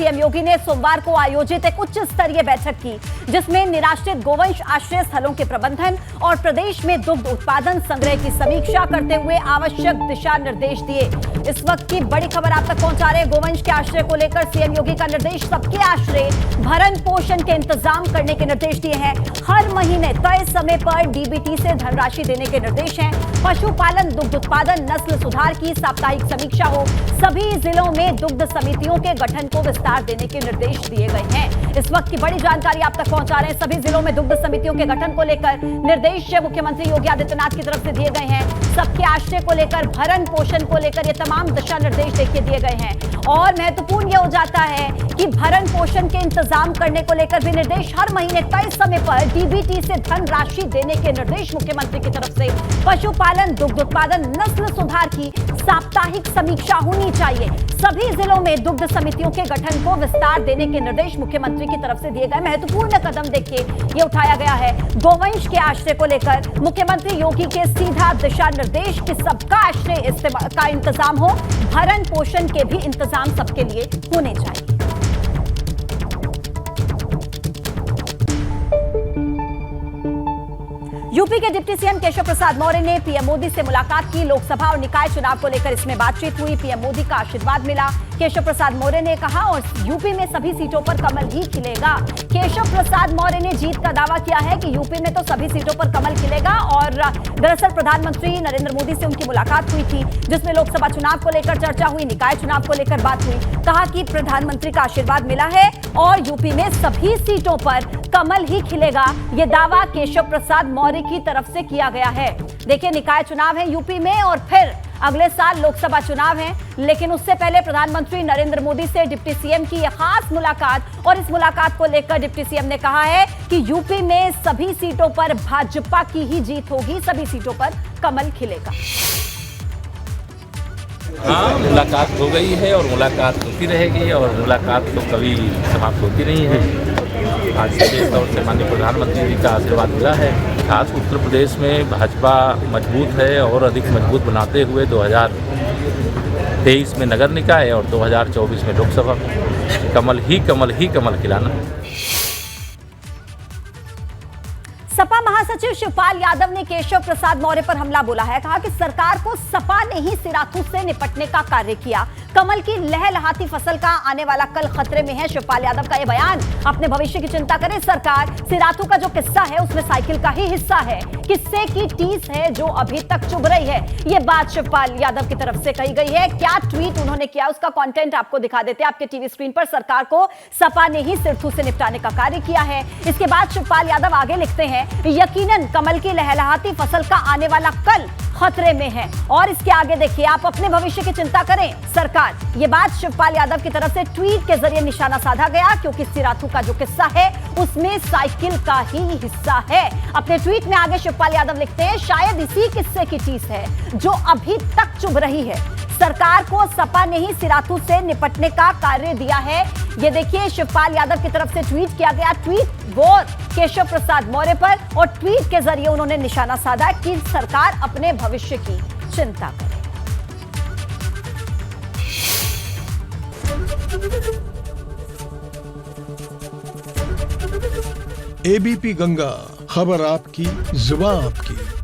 CM योगी ने सोमवार को आयोजित एक उच्च स्तरीय बैठक की, जिसमें निराश्रित गोवंश आश्रय स्थलों के प्रबंधन और प्रदेश में दुग्ध उत्पादन संग्रह की समीक्षा करते हुए आवश्यक दिशा निर्देश दिए। इस वक्त की बड़ी खबर आप तक पहुंचा रहे गोवंश के आश्रय को लेकर सीएम योगी का निर्देश, सबके आश्रय भरण पोषण के इंतजाम करने के निर्देश दिए हैं। हर महीने तय समय पर डीबीटी से धनराशि देने के निर्देश हैं। पशुपालन, दुग्ध उत्पादन, नस्ल सुधार की साप्ताहिक समीक्षा हो। सभी जिलों में दुग्ध समितियों के गठन को विस्तार देने के निर्देश दिए गए हैं। इस वक्त की बड़ी जानकारी आप तक पहुंचा रहे हैं। सभी जिलों में दुग्ध समितियों के गठन को लेकर निर्देश मुख्यमंत्री योगी आदित्यनाथ की तरफ से दिए गए हैं। सबके आश्रय को लेकर, भरण पोषण को लेकर ये तमाम दिशा निर्देश देखिए दिए गए हैं। और महत्वपूर्ण यह हो जाता है कि भरण पोषण के इंतजाम करने को लेकर भी निर्देश, हर महीने तय समय पर डीबीटी से धनराशि देने के निर्देश मुख्यमंत्री की तरफ से। पशुपालन, दुग्ध उत्पादन, नस्ल सुधार की साप्ताहिक समीक्षा होनी चाहिए। सभी जिलों में दुग्ध समितियों के गठन को विस्तार देने के निर्देश मुख्यमंत्री की तरफ से दिए गए। महत्वपूर्ण कदम देखिए ये उठाया गया है गोवंश के आश्रय को लेकर। मुख्यमंत्री योगी के सीधा दिशा निर्देश कि सबका आश्रय का इंतजाम हो, भरण पोषण के भी इंतजाम सबके लिए होने चाहिए। यूपी के डिप्टी सीएम केशव प्रसाद मौर्य ने पीएम मोदी से मुलाकात की। लोकसभा और निकाय चुनाव को लेकर इसमें बातचीत हुई। पीएम मोदी का आशीर्वाद मिला। केशव प्रसाद मौर्य ने कहा और यूपी में सभी सीटों पर कमल ही खिलेगा। केशव प्रसाद मौर्य ने जीत का दावा किया है कि यूपी में तो सभी सीटों पर कमल खिलेगा। और दरअसल प्रधानमंत्री नरेंद्र मोदी से उनकी मुलाकात हुई थी, जिसमें लोकसभा चुनाव को लेकर चर्चा हुई, निकाय चुनाव को लेकर बात हुई। कहा कि प्रधानमंत्री का आशीर्वाद मिला है और यूपी में सभी सीटों पर कमल ही खिलेगा। यह दावा केशव प्रसाद मौर्य की तरफ से किया गया है। देखिए, निकाय चुनाव है यूपी में और फिर अगले साल लोकसभा चुनाव है, लेकिन उससे पहले प्रधानमंत्री नरेंद्र मोदी से डिप्टी सीएम की यह खास मुलाकात। और इस मुलाकात को लेकर डिप्टी सीएम ने कहा है कि यूपी में सभी सीटों पर भाजपा की ही जीत होगी, सभी सीटों पर कमल खिलेगा। हाँ, मुलाकात हो गई है और मुलाकात होती रहेगी और मुलाकात तो कभी समाप्त होती नहीं है। आज विशेष तौर से माननीय प्रधानमंत्री जी का आशीर्वाद मिला है। खास उत्तर प्रदेश में भाजपा मजबूत है और अधिक मजबूत बनाते हुए 2023 में नगर निकाय और 2024 में लोकसभा कमल ही कमल खिलाना। सपा महासचिव शिवपाल यादव ने केशव प्रसाद मौर्य पर हमला बोला है। कहा कि सरकार को सपा ने ही सिराथू से निपटने का कार्य किया। कमल की लहलहाती फसल का आने वाला कल खतरे में है। शिवपाल यादव का यह बयान, अपने भविष्य की चिंता करे सरकार। सिराथू का जो किस्सा है उसमें साइकिल का ही हिस्सा है, किस्से की टीस है जो अभी तक चुभ रही है। यह बात शिवपाल यादव की तरफ से कही गई है। क्या ट्वीट उन्होंने किया, उसका कंटेंट आपको दिखा देते हैं आपके टीवी स्क्रीन पर। सरकार को सपा ने ही सिराथू से निपटाने का कार्य किया है। इसके बाद शिवपाल यादव आगे लिखते हैं, यकीनन कमल की लहलहाती फसल का आने वाला कल खतरे में है। और इसके आगे देखिए, आप अपने भविष्य की चिंता करें सरकार। ये बात शिवपाल यादव की तरफ से ट्वीट के जरिए निशाना साधा गया, क्योंकि सिराथू का जो किस्सा है उसमें साइकिल का ही हिस्सा है। अपने ट्वीट में आगे शिवपाल यादव लिखते हैं, शायद इसी किस्से की टीस है जो अभी तक चुभ रही है। सरकार को सपा ने ही सिराथू से निपटने का कार्य दिया है। ये देखिए, शिवपाल यादव की तरफ से ट्वीट किया गया। ट्वीट गौर केशव प्रसाद मौर्य पर, और ट्वीट के जरिए उन्होंने निशाना साधा कि सरकार अपने भविष्य की चिंता करे। एबीपी गंगा, खबर आपकी, जुबान आपकी।